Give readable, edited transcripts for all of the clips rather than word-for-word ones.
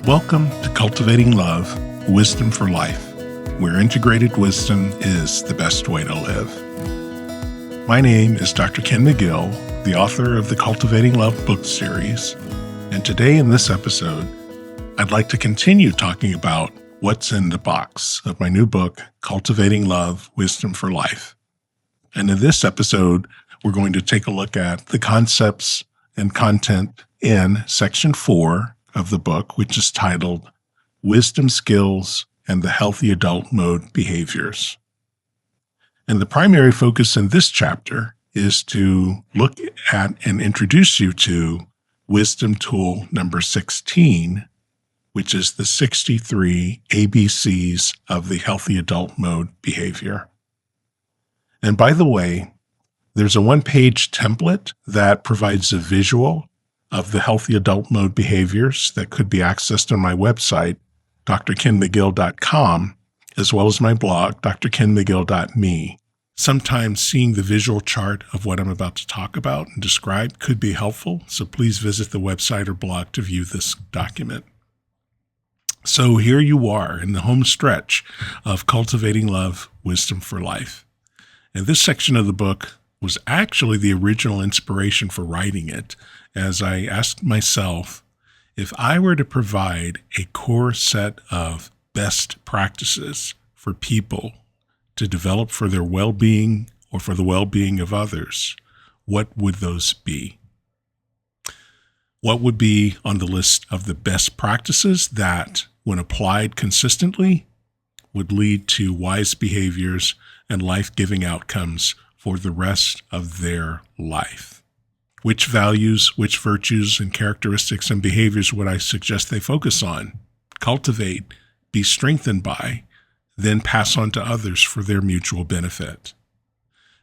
Welcome to Cultivating Love, Wisdom for Life, where integrated wisdom is the best way to live. My name is Dr. Ken McGill, the author of the Cultivating Love book series, and today in this episode, I'd like to continue talking about what's in the box of my new book, Cultivating Love, Wisdom for Life. And in this episode, we're going to take a look at the concepts and content in Section 4 of the book, which is titled Wisdom Skills and the Healthy Adult Mode Behaviors. And the primary focus in this chapter is to look at and introduce you to Wisdom Tool number 16, which is the 63 ABCs of the Healthy Adult Mode Behavior. And by the way, there's a one-page template that provides a visual of the Healthy Adult Mode Behaviors that could be accessed on my website, drkenmcgill.com, as well as my blog, drkenmcgill.me. Sometimes seeing the visual chart of what I'm about to talk about and describe could be helpful, so please visit the website or blog to view this document. So here you are in the home stretch of Cultivating Love, Wisdom for Life. And this section of the book was actually the original inspiration for writing it, as I asked myself, if I were to provide a core set of best practices for people to develop for their well-being or for the well-being of others, what would those be? What would be on the list of the best practices that, when applied consistently, would lead to wise behaviors and life-giving outcomes for the rest of their life? Which values, which virtues and characteristics and behaviors would I suggest they focus on, cultivate, be strengthened by, then pass on to others for their mutual benefit?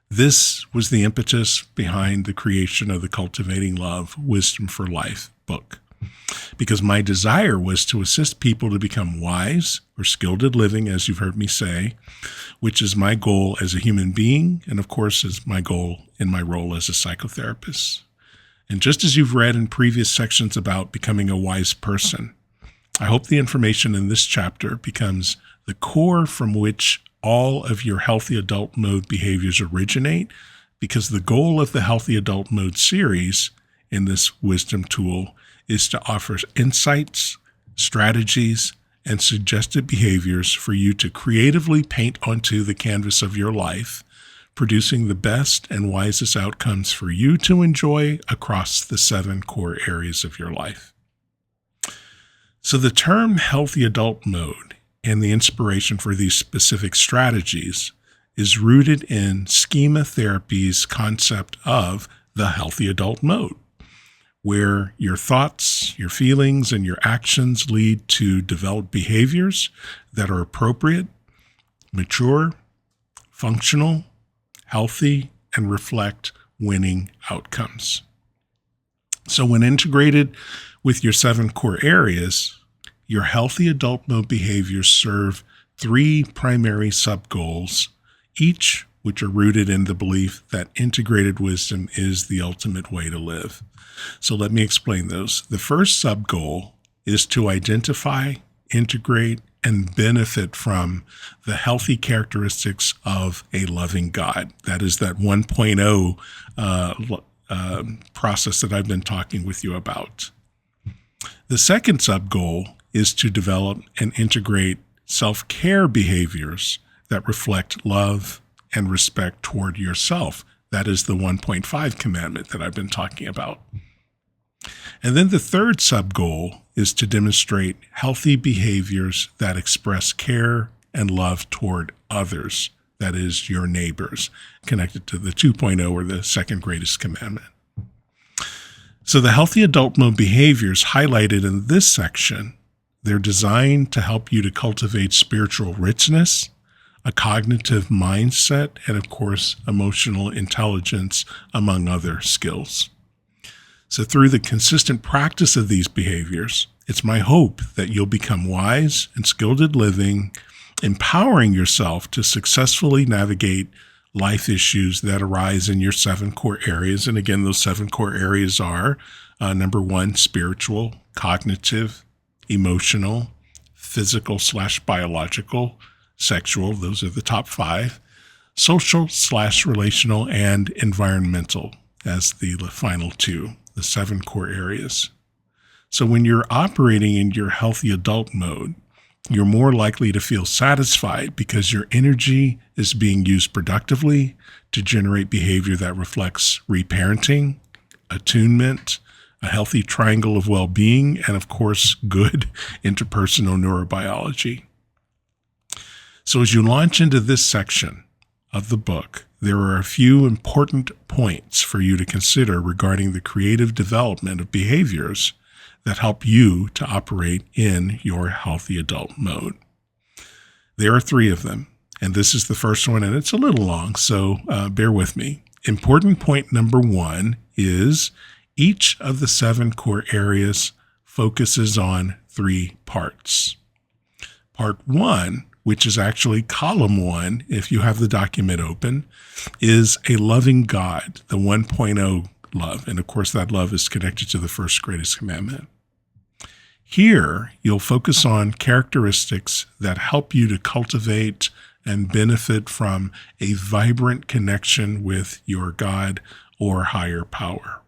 This was the impetus behind the creation of the Cultivating Love, Wisdom for Life book, because my desire was to assist people to become wise or skilled at living, as you've heard me say, which is my goal as a human being, and of course is my goal in my role as a psychotherapist. And just as you've read in previous sections about becoming a wise person, I hope the information in this chapter becomes the core from which all of your healthy adult mode behaviors originate, because the goal of the Healthy Adult Mode series in this wisdom tool is to offer insights, strategies, and suggested behaviors for you to creatively paint onto the canvas of your life, producing the best and wisest outcomes for you to enjoy across the 7 core areas of your life. So the term healthy adult mode and the inspiration for these specific strategies is rooted in schema therapy's concept of the healthy adult mode, where your thoughts, your feelings, and your actions lead to developed behaviors that are appropriate, mature, functional, healthy, and reflect winning outcomes. So when integrated with your 7 core areas, your healthy adult mode behaviors serve 3 primary sub-goals, each which are rooted in the belief that integrated wisdom is the ultimate way to live. So let me explain those. The first sub-goal is to identify, integrate, and benefit from the healthy characteristics of a loving God. That is that 1.0 process that I've been talking with you about. The second sub-goal is to develop and integrate self-care behaviors that reflect love and respect toward yourself. That is the 1.5 commandment that I've been talking about. And then the third sub-goal is to demonstrate healthy behaviors that express care and love toward others, that is, your neighbors, connected to the 2.0 or the second greatest commandment. So the healthy adult mode behaviors highlighted in this section, they're designed to help you to cultivate spiritual richness, a cognitive mindset, and of course, emotional intelligence, among other skills. So through the consistent practice of these behaviors, it's my hope that you'll become wise and skilled at living, empowering yourself to successfully navigate life issues that arise in your 7 core areas. And again, those 7 core areas are number 1, spiritual, cognitive, emotional, physical/biological, sexual, those are the top 5, social/relational, and environmental as the final 2, the 7 core areas. So when you're operating in your healthy adult mode, you're more likely to feel satisfied because your energy is being used productively to generate behavior that reflects reparenting, attunement, a healthy triangle of well-being, and of course, good interpersonal neurobiology. So as you launch into this section of the book, there are a few important points for you to consider regarding the creative development of behaviors that help you to operate in your healthy adult mode. There are 3 of them, and this is the first one, and it's a little long, so bear with me. Important point number 1 is each of the 7 core areas focuses on 3 parts. Part 1, which is actually column 1, if you have the document open, is a loving God, the 1.0 love. And of course, that love is connected to the first greatest commandment. Here, you'll focus on characteristics that help you to cultivate and benefit from a vibrant connection with your God or higher power.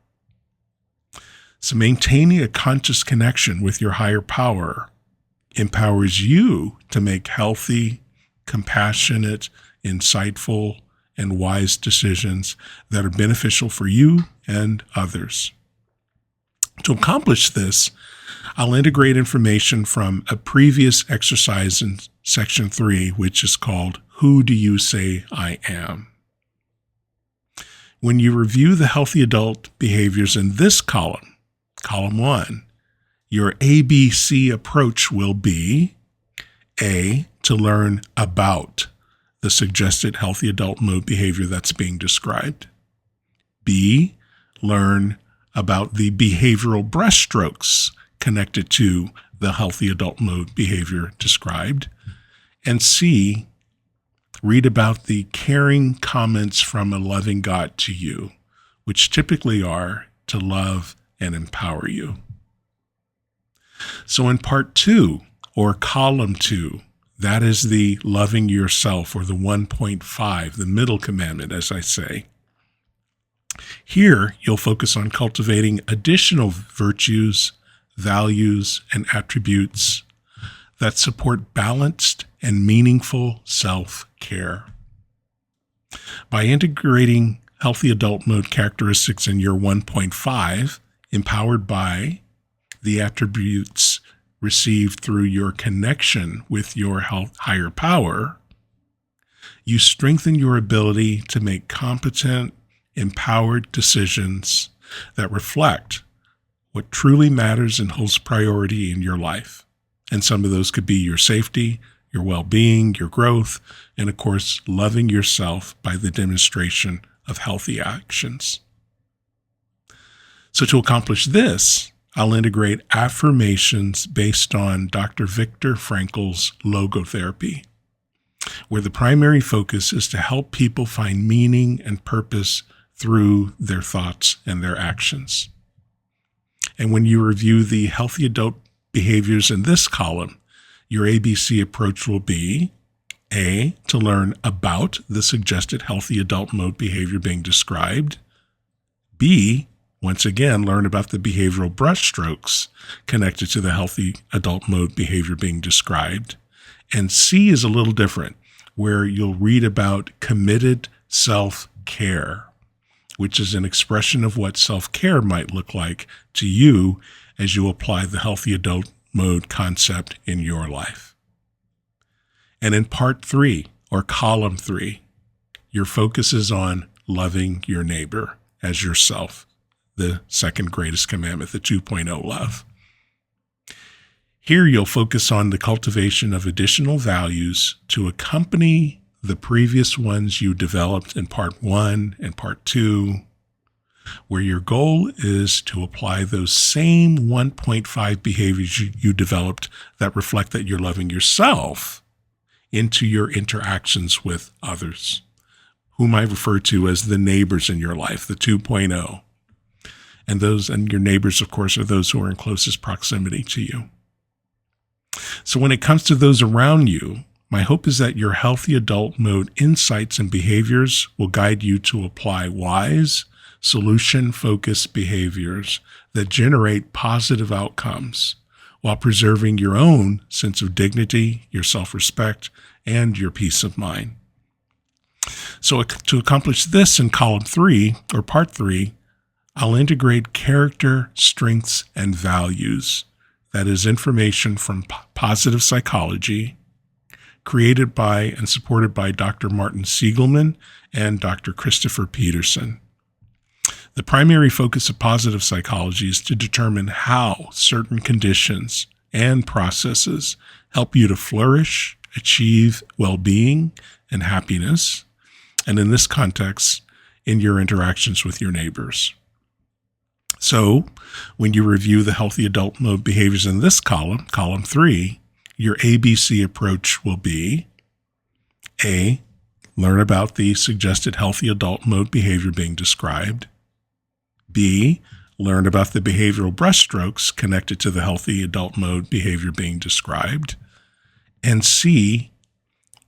So maintaining a conscious connection with your higher power empowers you to make healthy, compassionate, insightful, and wise decisions that are beneficial for you and others. To accomplish this, I'll integrate information from a previous exercise in section 3, which is called Who Do You Say I Am? When you review the healthy adult behaviors in this column 1, your ABC approach will be A, to learn about the suggested healthy adult mode behavior that's being described. B, learn about the behavioral brushstrokes connected to the healthy adult mode behavior described. And C, read about the caring comments from a loving God to you, which typically are to love and empower you. So in part 2, or column 2, that is the loving yourself, or the 1.5, the middle commandment, as I say. Here, you'll focus on cultivating additional virtues, values, and attributes that support balanced and meaningful self-care. By integrating healthy adult mode characteristics in your 1.5, empowered by the attributes received through your connection with your higher power, you strengthen your ability to make competent, empowered decisions that reflect what truly matters and holds priority in your life. And some of those could be your safety, your well-being, your growth, and of course, loving yourself by the demonstration of healthy actions. So to accomplish this, I'll integrate affirmations based on Dr. Viktor Frankl's logotherapy, where the primary focus is to help people find meaning and purpose through their thoughts and their actions. And when you review the healthy adult behaviors in this column, your ABC approach will be A, to learn about the suggested healthy adult mode behavior being described. B, once again, learn about the behavioral brushstrokes connected to the healthy adult mode behavior being described. And C is a little different, where you'll read about committed self-care, which is an expression of what self-care might look like to you as you apply the healthy adult mode concept in your life. And in part 3, or column 3, your focus is on loving your neighbor as yourself, the second greatest commandment, the 2.0 love. Here you'll focus on the cultivation of additional values to accompany the previous ones you developed in part 1 and part 2, where your goal is to apply those same 1.5 behaviors you developed that reflect that you're loving yourself into your interactions with others, whom I refer to as the neighbors in your life, the 2.0. And your neighbors, of course, are those who are in closest proximity to you. So when it comes to those around you, my hope is that your healthy adult mode insights and behaviors will guide you to apply wise, solution-focused behaviors that generate positive outcomes while preserving your own sense of dignity, your self-respect, and your peace of mind. So to accomplish this in column 3, or part 3, I'll integrate character, strengths, and values. That is information from positive psychology, created by and supported by Dr. Martin Siegelman and Dr. Christopher Peterson. The primary focus of positive psychology is to determine how certain conditions and processes help you to flourish, achieve well-being and happiness, and in this context, in your interactions with your neighbors. So, when you review the healthy adult mode behaviors in this column, column 3, your ABC approach will be A, learn about the suggested healthy adult mode behavior being described. B, learn about the behavioral brushstrokes connected to the healthy adult mode behavior being described. And C,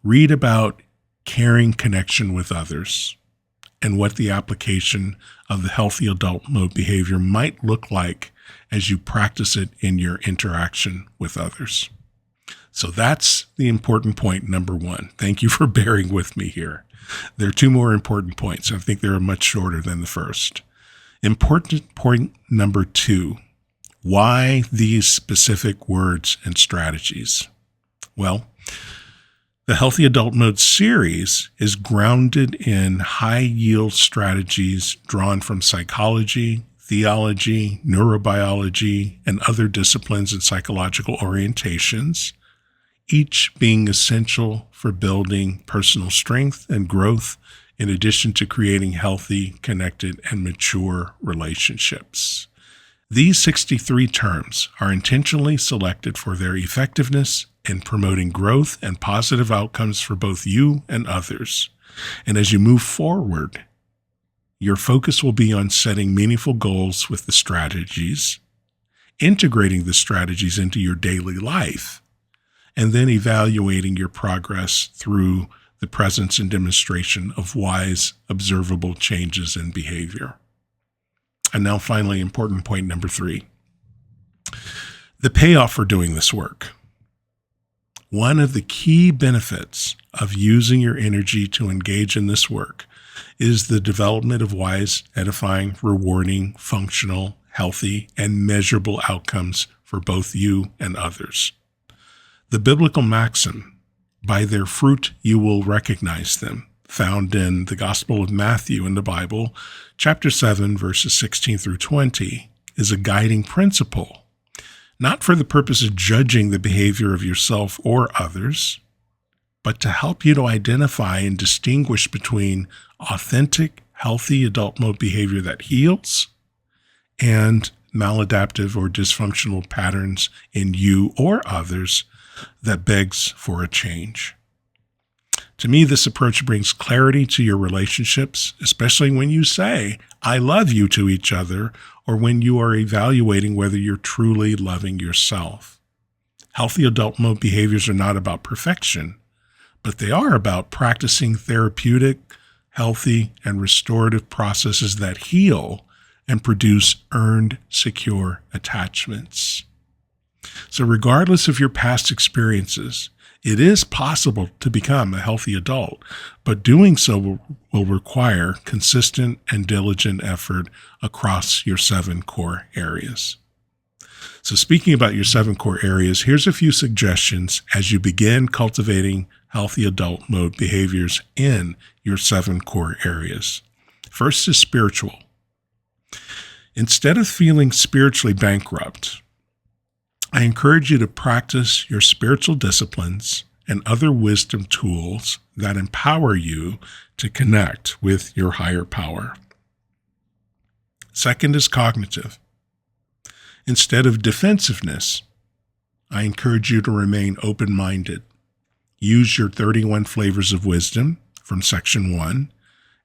read about caring connection with others and what the application of the healthy adult mode behavior might look like as you practice it in your interaction with others. So that's the important point number 1. Thank you for bearing with me here. There are 2 more important points. I think they're much shorter than the first. Important point number 2, why these specific words and strategies? Well, the Healthy Adult Mode series is grounded in high-yield strategies drawn from psychology, theology, neurobiology, and other disciplines and psychological orientations, each being essential for building personal strength and growth in addition to creating healthy, connected, and mature relationships. These 63 terms are intentionally selected for their effectiveness in promoting growth and positive outcomes for both you and others. And as you move forward, your focus will be on setting meaningful goals with the strategies, integrating the strategies into your daily life, and then evaluating your progress through the presence and demonstration of wise, observable changes in behavior. And now finally, important point number 3, the payoff for doing this work. One of the key benefits of using your energy to engage in this work is the development of wise, edifying, rewarding, functional, healthy, and measurable outcomes for both you and others. The biblical maxim, by their fruit you will recognize them, found in the Gospel of Matthew in the Bible, chapter 7, verses 16 through 20, is a guiding principle, not for the purpose of judging the behavior of yourself or others, but to help you to identify and distinguish between authentic, healthy adult mode behavior that heals and maladaptive or dysfunctional patterns in you or others that begs for a change. To me, this approach brings clarity to your relationships, especially when you say, I love you to each other, or when you are evaluating whether you're truly loving yourself. Healthy adult mode behaviors are not about perfection, but they are about practicing therapeutic, healthy, and restorative processes that heal and produce earned, secure attachments. So regardless of your past experiences, it is possible to become a healthy adult, but doing so will require consistent and diligent effort across your 7 core areas. So speaking about your 7 core areas, here's a few suggestions as you begin cultivating healthy adult mode behaviors in your 7 core areas. First is spiritual. Instead of feeling spiritually bankrupt, I encourage you to practice your spiritual disciplines and other wisdom tools that empower you to connect with your higher power. Second is cognitive. Instead of defensiveness, I encourage you to remain open-minded. Use your 31 flavors of wisdom from section 1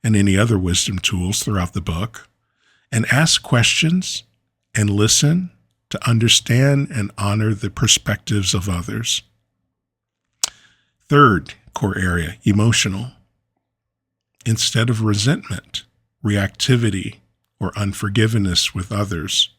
and any other wisdom tools throughout the book, and ask questions and listen to understand and honor the perspectives of others. Third core area, emotional. Instead of resentment, reactivity, or unforgiveness with others,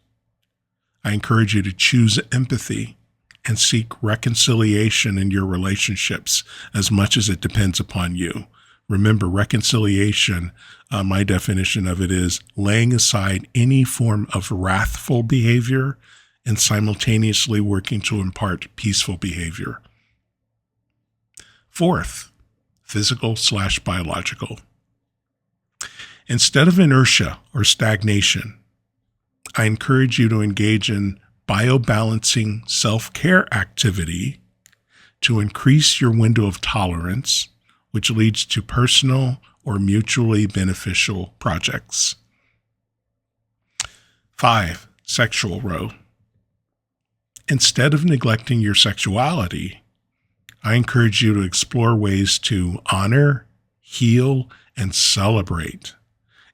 I encourage you to choose empathy and seek reconciliation in your relationships as much as it depends upon you. Remember, reconciliation, my definition of it is laying aside any form of wrathful behavior and simultaneously working to impart peaceful behavior. Fourth, physical/biological. Instead of inertia or stagnation, I encourage you to engage in biobalancing self-care activity to increase your window of tolerance, which leads to personal or mutually beneficial projects. 5, sexual row. Instead of neglecting your sexuality, I encourage you to explore ways to honor, heal, and celebrate,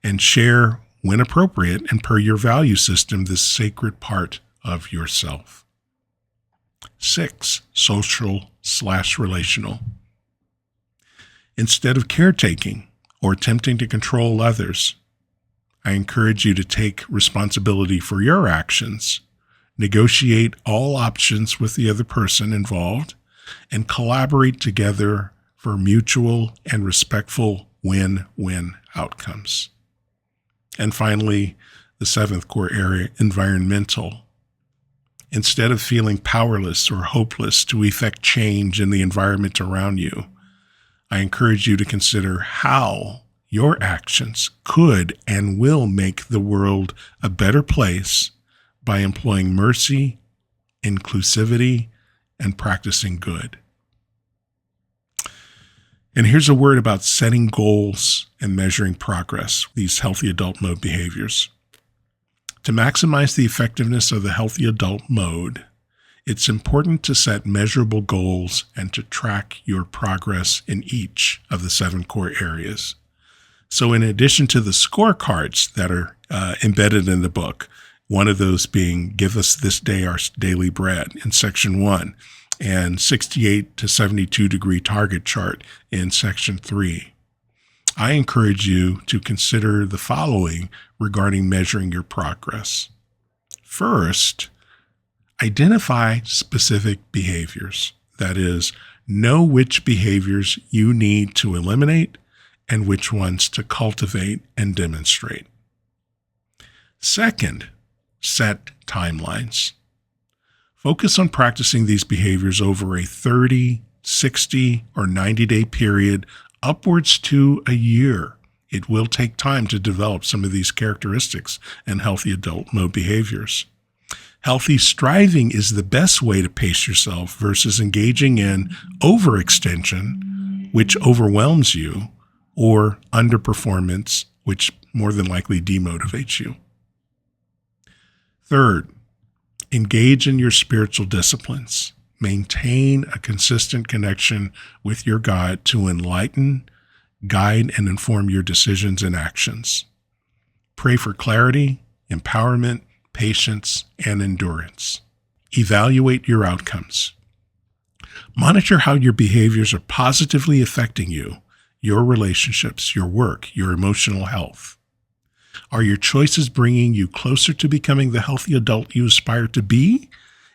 and share, when appropriate and per your value system, this sacred part of yourself. 6, social/relational. Instead of caretaking or attempting to control others, I encourage you to take responsibility for your actions, negotiate all options with the other person involved, and collaborate together for mutual and respectful win-win outcomes. And finally, the 7th core area, environmental. Instead of feeling powerless or hopeless to effect change in the environment around you, I encourage you to consider how your actions could and will make the world a better place by employing mercy, inclusivity, and practicing good. And here's a word about setting goals and measuring progress, these healthy adult mode behaviors. To maximize the effectiveness of the healthy adult mode, it's important to set measurable goals and to track your progress in each of the 7 core areas. So in addition to the scorecards that are embedded in the book, one of those being Give Us This Day Our Daily Bread in section 1, and 68 to 72 degree target chart in section 3. I encourage you to consider the following regarding measuring your progress. First, identify specific behaviors. That is, know which behaviors you need to eliminate and which ones to cultivate and demonstrate. Second, set timelines. Focus on practicing these behaviors over a 30, 60, or 90-day period, upwards to a year. It will take time to develop some of these characteristics and healthy adult mode behaviors. Healthy striving is the best way to pace yourself versus engaging in overextension, which overwhelms you, or underperformance, which more than likely demotivates you. Third, engage in your spiritual disciplines. Maintain a consistent connection with your God to enlighten, guide, and inform your decisions and actions. Pray for clarity, empowerment, patience, and endurance. Evaluate your outcomes. Monitor how your behaviors are positively affecting you, your relationships, your work, your emotional health. Are your choices bringing you closer to becoming the healthy adult you aspire to be?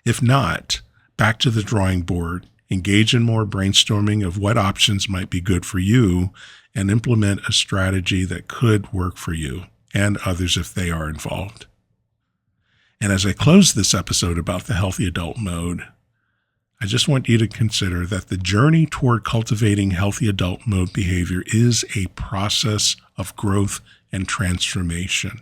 If not, back to the drawing board, engage in more brainstorming of what options might be good for you, and implement a strategy that could work for you and others if they are involved. And as I close this episode about the healthy adult mode, I just want you to consider that the journey toward cultivating healthy adult mode behavior is a process of growth and transformation.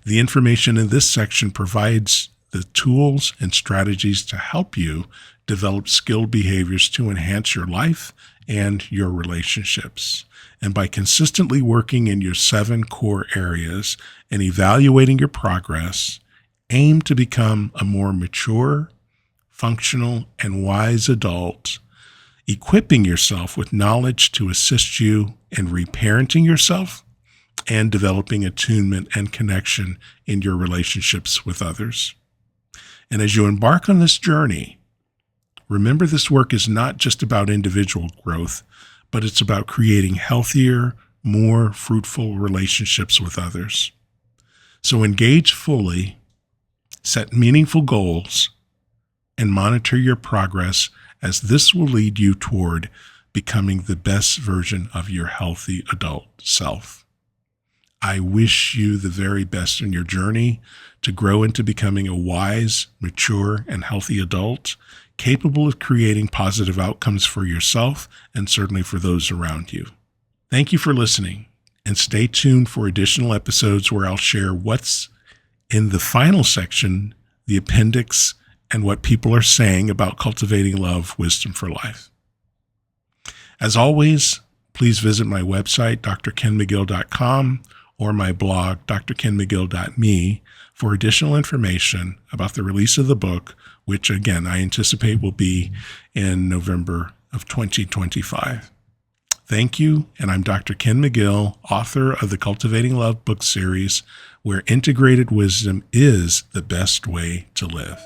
The information in this section provides the tools and strategies to help you develop skilled behaviors to enhance your life and your relationships. And by consistently working in your 7 core areas and evaluating your progress, aim to become a more mature, functional, and wise adult, equipping yourself with knowledge to assist you in reparenting yourself and developing attunement and connection in your relationships with others. And as you embark on this journey, remember this work is not just about individual growth, but it's about creating healthier, more fruitful relationships with others. So engage fully, set meaningful goals, and monitor your progress, as this will lead you toward becoming the best version of your healthy adult self. I wish you the very best in your journey to grow into becoming a wise, mature, and healthy adult, capable of creating positive outcomes for yourself and certainly for those around you. Thank you for listening, and stay tuned for additional episodes where I'll share what's in the final section, the appendix, and what people are saying about cultivating love, wisdom for life. As always, please visit my website, drkenmcgill.com, or my blog, drkenmcgill.me, for additional information about the release of the book, which again, I anticipate will be in November of 2025. Thank you, and I'm Dr. Ken McGill, author of the Cultivating Love book series, where integrated wisdom is the best way to live.